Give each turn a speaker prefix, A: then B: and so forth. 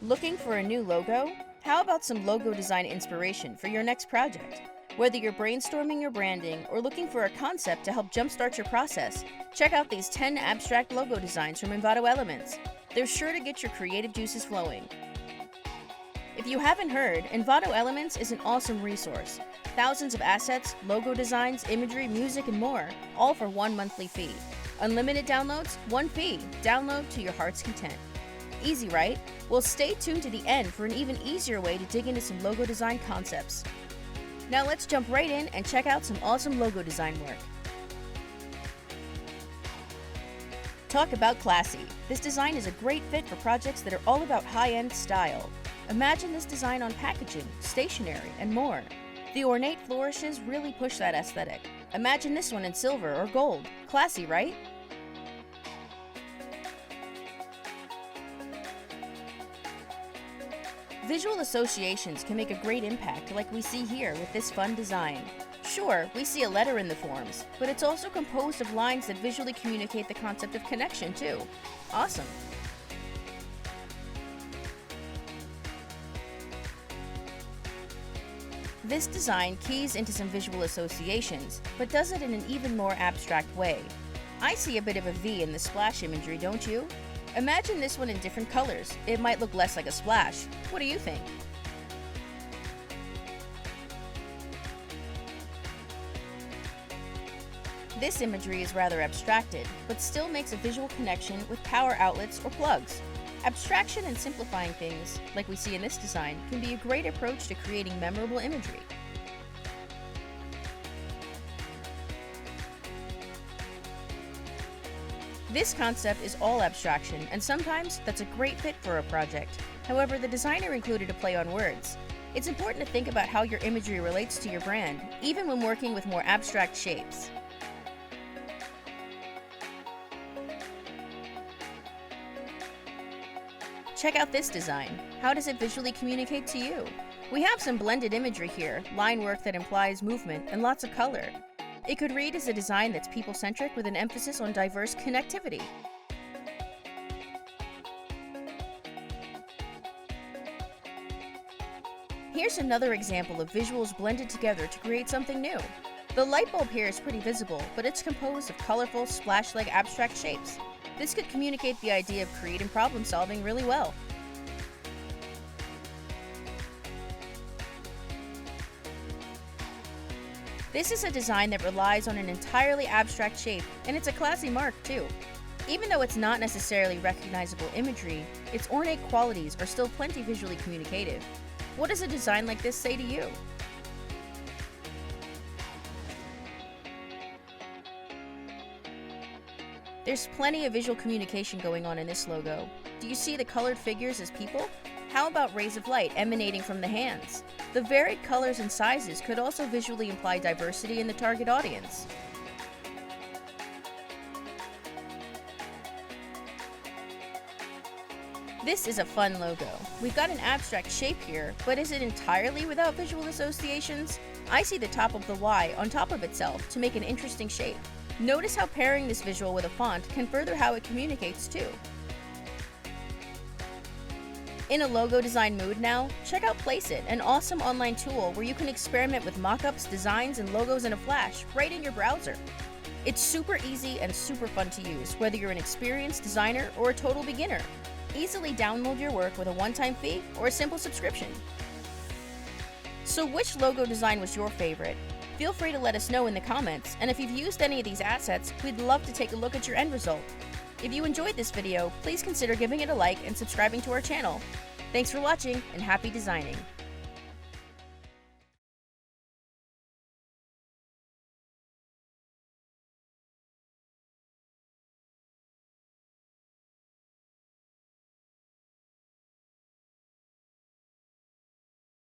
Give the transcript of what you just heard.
A: Looking for a new logo? How about some logo design inspiration for your next project? Whether you're brainstorming your branding or looking for a concept to help jumpstart your process, check out these 10 abstract logo designs from Envato Elements. They're sure to get your creative juices flowing. If you haven't heard, Envato Elements is an awesome resource. Thousands of assets, logo designs, imagery, music, and more, all for one monthly fee. Unlimited downloads, one fee. Download to your heart's content. Easy, right? Well, stay tuned to the end for an even easier way to dig into some logo design concepts. Now let's jump right in and check out some awesome logo design work. Talk about classy. This design is a great fit for projects that are all about high-end style. Imagine this design on packaging, stationery, and more. The ornate flourishes really push that aesthetic. Imagine this one in silver or gold. Classy, right? Visual associations can make a great impact like we see here with this fun design. Sure, we see a letter in the forms, but it's also composed of lines that visually communicate the concept of connection too. Awesome! This design keys into some visual associations, but does it in an even more abstract way. I see a bit of a V in the splash imagery, don't you? Imagine this one in different colors. It might look less like a splash. What do you think? This imagery is rather abstracted, but still makes a visual connection with power outlets or plugs. Abstraction and simplifying things, like we see in this design, can be a great approach to creating memorable imagery. This concept is all abstraction, and sometimes that's a great fit for a project. However, the designer included a play on words. It's important to think about how your imagery relates to your brand, even when working with more abstract shapes. Check out this design. How does it visually communicate to you? We have some blended imagery here, line work that implies movement, and lots of color. It could read as a design that's people-centric with an emphasis on diverse connectivity. Here's another example of visuals blended together to create something new. The light bulb here is pretty visible, but it's composed of colorful, splash-like abstract shapes. This could communicate the idea of creative problem solving really well. This is a design that relies on an entirely abstract shape, and it's a classy mark too. Even though it's not necessarily recognizable imagery, its ornate qualities are still plenty visually communicative. What does a design like this say to you? There's plenty of visual communication going on in this logo. Do you see the colored figures as people? How about rays of light emanating from the hands? The varied colors and sizes could also visually imply diversity in the target audience. This is a fun logo. We've got an abstract shape here, but is it entirely without visual associations? I see the top of the Y on top of itself to make an interesting shape. Notice how pairing this visual with a font can further how it communicates too. In a logo design mood now, check out Placeit, an awesome online tool where you can experiment with mock-ups, designs, and logos in a flash right in your browser. It's super easy and super fun to use, whether you're an experienced designer or a total beginner. Easily download your work with a one-time fee or a simple subscription. So which logo design was your favorite? Feel free to let us know in the comments, and if you've used any of these assets, we'd love to take a look at your end result. If you enjoyed this video, please consider giving it a like and subscribing to our channel. Thanks for watching, and happy designing!